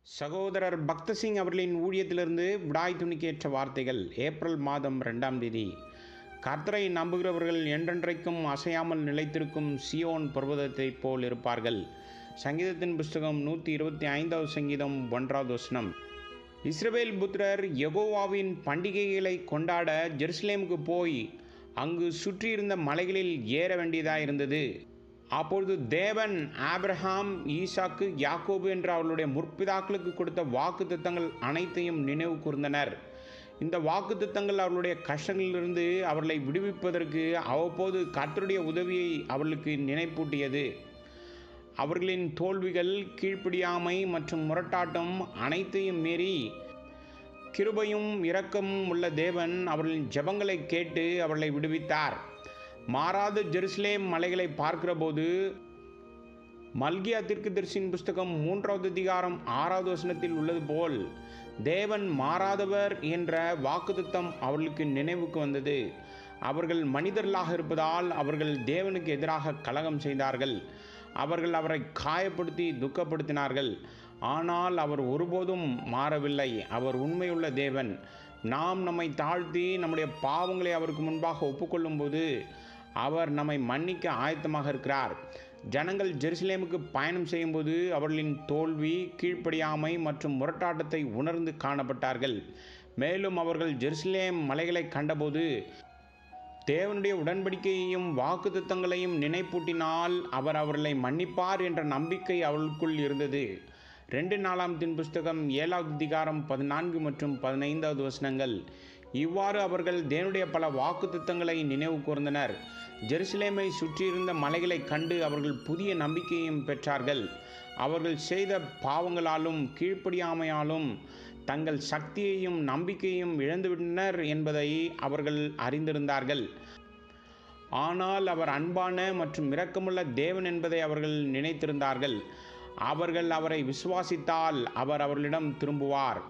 சகோதரர் பக்தசிங் அவர்களின் ஊழியத்திலிருந்து விடாய் துணிக்கேற்ற வார்த்தைகள். ஏப்ரல் மாதம் 2ஆம் தேதி. கர்த்தரை நம்புகிறவர்கள் என்றென்றைக்கும் அசையாமல் நிலைத்திருக்கும் சியோன் பர்வதத்தைப் போல் இருப்பார்கள். சங்கீதத்தின் புஸ்தகம் 125வது சங்கீதம் 1வது வசனம். இஸ்ரவேல் புத்திரர் யெகோவாவின் பண்டிகைகளை கொண்டாட ஜெருசலேமுக்கு போய் அங்கு சுற்றியிருந்த மலைகளில் ஏற வேண்டியதாக இருந்தது. அப்பொழுது தேவன் ஆபிரகாம், ஈசாக்கு, யாக்கோபு என்ற அவர்களுடைய முற்பிதாக்களுக்கு கொடுத்த வாக்குத்தத்தங்கள் அனைத்தையும் நினைவு கூர்ந்தனர். இந்த வாக்குத்தத்தங்கள் அவர்களுடைய கஷ்டங்களிலிருந்து அவர்களை விடுவிப்பதற்கு அவ்வப்போது கர்த்தருடைய உதவியை அவர்களுக்கு நினைப்பூட்டியது. அவர்களின் தோல்விகள், கீழ்ப்படியாமை மற்றும் முரட்டாட்டம் அனைத்தையும் மீறி கிருபையும் இரக்கமும் உள்ள தேவன் அவர்களின் ஜெபங்களை கேட்டு அவர்களை விடுவித்தார். மாறாத ஜெருசலேம் மலைகளை பார்க்கிற போது மல்கியா தீர்க்கதரிசியின் புஸ்தகம் 3வது அதிகாரம் 6வது வசனத்தில் உள்ளது போல் தேவன் மாறாதவர் என்ற வாக்குத்தத்தம் அவர்களுக்கு நினைவுக்கு வந்தது. அவர்கள் மனிதர்களாக இருப்பதால் அவர்கள் தேவனுக்கு எதிராக கலகம் செய்தார்கள். அவர்கள் அவரை காயப்படுத்தி துக்கப்படுத்தினார்கள். ஆனால் அவர் ஒருபோதும் மாறவில்லை. அவர் உண்மையுள்ள தேவன். நாம் நம்மை தாழ்த்தி நம்முடைய பாவங்களை அவருக்கு முன்பாக ஒப்புக்கொள்ளும்போது அவர் நம்மை மன்னிக்க ஆயத்தமாக இருக்கிறார். ஜனங்கள் ஜெருசலேமுக்கு பயணம் செய்யும்போது அவர்களின் தோல்வி, கீழ்ப்படியாமை மற்றும் முரட்டாட்டத்தை உணர்ந்து காணப்பட்டார்கள். மேலும் அவர்கள் ஜெருசலேம் மலைகளை கண்டபோது தேவனுடைய உடன்படிக்கையையும் வாக்குத்தத்தங்களையும் நினைப்பூட்டினால் அவர் அவர்களை மன்னிப்பார் என்ற நம்பிக்கை அவர்களுக்குள் இருந்தது. 2 நாளாகமத்தின் புஸ்தகம் 7வது அதிகாரம் 14 மற்றும் 15வது வசனங்கள். இவ்வாறு அவர்கள் தேவனுடைய பல வாக்குத்தத்தங்களை நினைவு கூர்ந்தனர். ஜெருசலேமை சுற்றியிருந்த மலைகளை கண்டு அவர்கள் புதிய நம்பிக்கையையும் பெற்றார்கள். அவர்கள் செய்த பாவங்களாலும் கீழ்ப்படியாமையாலும் தங்கள் சக்தியையும் நம்பிக்கையும் இழந்துவிட்டனர் என்பதை அவர்கள் அறிந்திருந்தார்கள். ஆனால் அவர் அன்பான மற்றும் இரக்கமுள்ள தேவன் என்பதை அவர்கள் நினைத்திருந்தார்கள். அவர்கள் அவரை விசுவாசித்தால் அவர் அவர்களிடம் திரும்புவார்.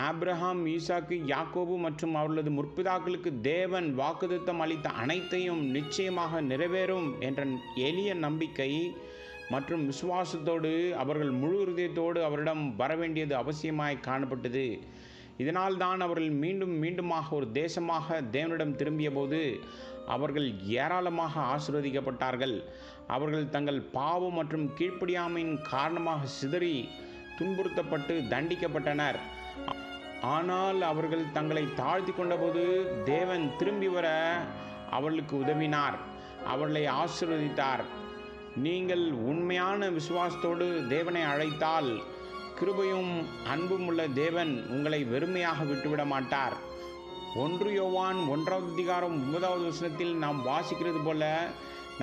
ஆபிரகாம், ஈசாக்கு, யாக்கோபு மற்றும் அவர்களது முற்பிதாக்களுக்கு தேவன் வாக்குத்தத்தம் அளித்த அனைத்தையும் நிச்சயமாக நிறைவேறும் என்ற எளிய நம்பிக்கை மற்றும் விசுவாசத்தோடு அவர்கள் முழு இருதயத்தோடு அவரிடம் வரவேண்டியது அவசியமாய் காணப்பட்டது. இதனால் தான் அவர்கள் மீண்டும் மீண்டுமாக ஒரு தேசமாக தேவனிடம் திரும்பிய போது அவர்கள் ஏராளமாக ஆசீர்வதிக்கப்பட்டார்கள். அவர்கள் தங்கள் பாவம் மற்றும் கீழ்ப்படியாமையின் காரணமாக சிதறி துன்புறுத்தப்பட்டு தண்டிக்கப்பட்டனர். ஆனால் அவர்கள் தங்களை தாழ்த்தி கொண்டபோது தேவன் திரும்பி வர அவர்களுக்கு உதவினார், அவர்களை ஆசீர்வதித்தார். நீங்கள் உண்மையான விசுவாசத்தோடு தேவனை அழைத்தால் கிருபையும் அன்பும் உள்ள தேவன் உங்களை வெறுமையாக விட்டுவிட மாட்டார். 1 யோவான் 1வது அதிகாரம் 9வது வசனத்தில் நாம் வாசிக்கிறது போல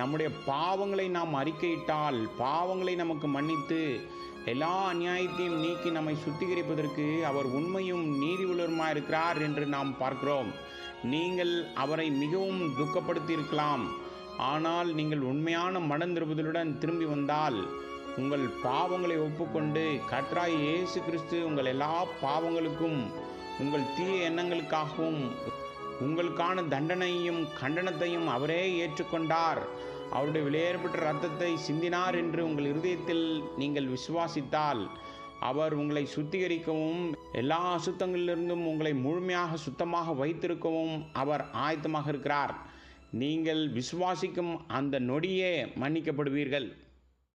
நம்முடைய பாவங்களை நாம் அறிக்கையிட்டால் பாவங்களை நமக்கு மன்னித்து எல்லா அநியாயத்தையும் நீக்கி நம்மை சுத்திகரிப்பதற்கு அவர் உண்மையும் நீதி உள்ளவருமாய் இருக்கிறார் என்று நாம் பார்க்கிறோம். நீங்கள் அவரை மிகவும் துக்கப்படுத்தி இருக்கலாம். ஆனால் நீங்கள் உண்மையான மனந்திருப்புதலுடன் திரும்பி வந்தால் உங்கள் பாவங்களை ஒப்புக்கொண்டு கர்த்தராகிய இயேசு கிறிஸ்து உங்கள் எல்லா பாவங்களுக்கும் உங்கள் தீய எண்ணங்களுக்காகவும் உங்களுக்கான தண்டனையும் கண்டனத்தையும் அவரே ஏற்றுக்கொண்டார், அவருடைய விலையேறப்பட்ட இரத்தத்தை சிந்தினார் என்று உங்கள் இருதயத்தில் நீங்கள் விசுவாசித்தால் அவர் உங்களை சுத்திகரிக்கவும் எல்லா அசுத்தங்களிலிருந்தும் உங்களை முழுமையாக சுத்தமாக வைத்திருக்கவும் அவர் ஆயத்தமாக இருக்கிறார். நீங்கள் விசுவாசிக்கும் அந்த நொடியே மன்னிக்கப்படுவீர்கள்.